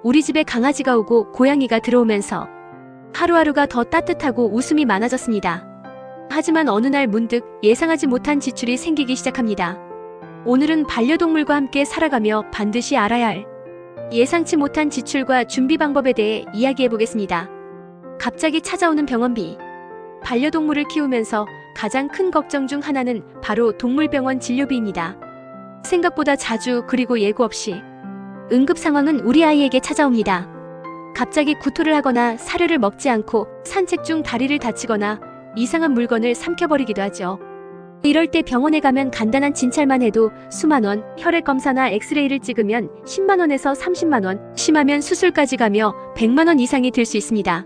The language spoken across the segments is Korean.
우리 집에 강아지가 오고 고양이가 들어오면서 하루하루가 더 따뜻하고 웃음이 많아졌습니다. 하지만 어느 날 문득 예상하지 못한 지출이 생기기 시작합니다. 오늘은 반려동물과 함께 살아가며 반드시 알아야 할 예상치 못한 지출과 준비 방법에 대해 이야기해 보겠습니다. 갑자기 찾아오는 병원비. 반려동물을 키우면서 가장 큰 걱정 중 하나는 바로 동물병원 진료비입니다. 생각보다 자주 그리고 예고 없이 응급 상황은 우리 아이에게 찾아옵니다. 갑자기 구토를 하거나 사료를 먹지 않고 산책 중 다리를 다치거나 이상한 물건을 삼켜버리기도 하죠. 이럴 때 병원에 가면 간단한 진찰만 해도 수만 원, 혈액 검사나 엑스레이를 찍으면 10만 원에서 30만 원, 심하면 수술까지 가며 100만 원 이상이 들 수 있습니다.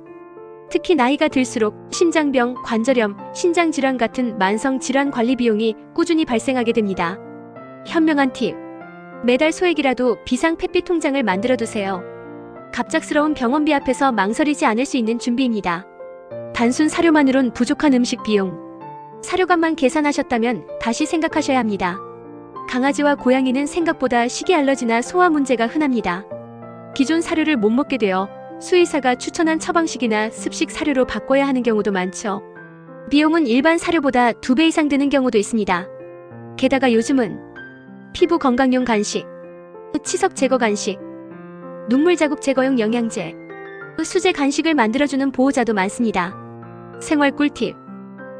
특히 나이가 들수록 심장병, 관절염, 신장질환 같은 만성질환 관리 비용이 꾸준히 발생하게 됩니다. 현명한 팁. 매달 소액이라도 비상폐피 통장을 만들어 두세요. 갑작스러운 병원비 앞에서 망설이지 않을 수 있는 준비입니다. 단순 사료만으론 부족한 음식 비용. 사료값만 계산하셨다면 다시 생각하셔야 합니다. 강아지와 고양이는 생각보다 식이 알러지나 소화 문제가 흔합니다. 기존 사료를 못 먹게 되어 수의사가 추천한 처방식이나 습식 사료로 바꿔야 하는 경우도 많죠. 비용은 일반 사료보다 2배 이상 드는 경우도 있습니다. 게다가 요즘은 피부 건강용 간식, 치석 제거 간식, 눈물 자국 제거용 영양제, 수제 간식을 만들어주는 보호자도 많습니다. 생활 꿀팁.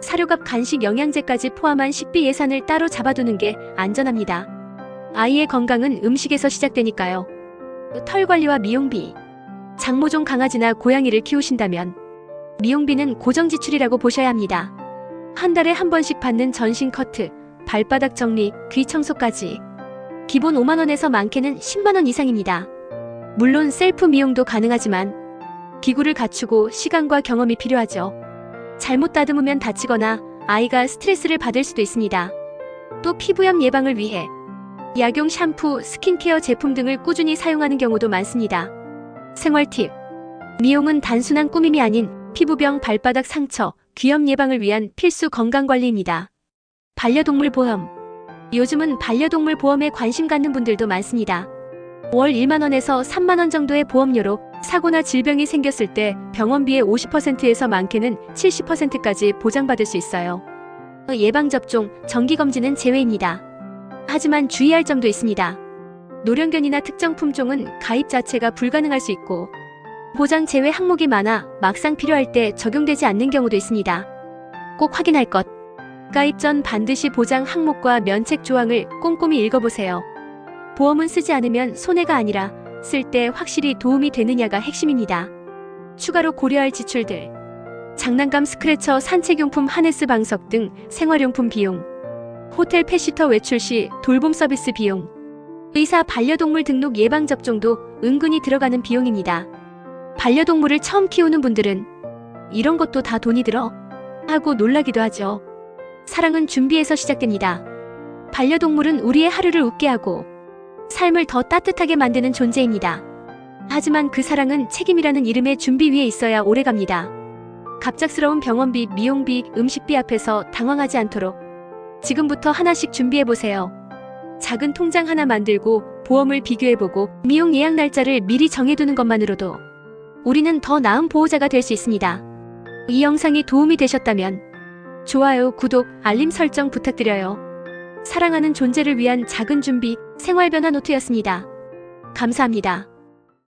사료값, 간식, 영양제까지 포함한 식비 예산을 따로 잡아두는 게 안전합니다. 아이의 건강은 음식에서 시작되니까요. 털 관리와 미용비. 장모종 강아지나 고양이를 키우신다면 미용비는 고정 지출이라고 보셔야 합니다. 한 달에 한 번씩 받는 전신 커트, 발바닥 정리, 귀 청소까지 기본 5만 원에서 많게는 10만 원 이상입니다. 물론 셀프 미용도 가능하지만 기구를 갖추고 시간과 경험이 필요하죠. 잘못 다듬으면 다치거나 아이가 스트레스를 받을 수도 있습니다. 또 피부염 예방을 위해 약용 샴푸, 스킨케어 제품 등을 꾸준히 사용하는 경우도 많습니다. 생활 팁. 미용은 단순한 꾸밈이 아닌 피부병, 발바닥 상처, 귀염 예방을 위한 필수 건강관리입니다. 반려동물 보험. 요즘은 반려동물 보험에 관심 갖는 분들도 많습니다. 월 1만 원에서 3만 원 정도의 보험료로 사고나 질병이 생겼을 때 병원비의 50%에서 많게는 70%까지 보장받을 수 있어요. 예방접종, 정기검진은 제외입니다. 하지만 주의할 점도 있습니다. 노령견이나 특정 품종은 가입 자체가 불가능할 수 있고 보장 제외 항목이 많아 막상 필요할 때 적용되지 않는 경우도 있습니다. 꼭 확인할 것. 가입 전 반드시 보장 항목과 면책 조항을 꼼꼼히 읽어보세요. 보험은 쓰지 않으면 손해가 아니라 쓸 때 확실히 도움이 되느냐가 핵심입니다. 추가로 고려할 지출들. 장난감, 스크래처, 산책용품, 하네스, 방석 등 생활용품 비용. 호텔 펫시터 외출 시 돌봄 서비스 비용. 의사, 반려동물 등록 예방접종도 은근히 들어가는 비용입니다. 반려동물을 처음 키우는 분들은 이런 것도 다 돈이 들어? 하고 놀라기도 하죠. 사랑은 준비에서 시작됩니다. 반려동물은 우리의 하루를 웃게 하고 삶을 더 따뜻하게 만드는 존재입니다. 하지만 그 사랑은 책임이라는 이름의 준비 위에 있어야 오래갑니다. 갑작스러운 병원비, 미용비, 음식비 앞에서 당황하지 않도록 지금부터 하나씩 준비해보세요. 작은 통장 하나 만들고 보험을 비교해보고 미용 예약 날짜를 미리 정해두는 것만으로도 우리는 더 나은 보호자가 될 수 있습니다. 이 영상이 도움이 되셨다면 좋아요, 구독, 알림 설정 부탁드려요. 사랑하는 존재를 위한 작은 준비, 생활변화 노트였습니다. 감사합니다.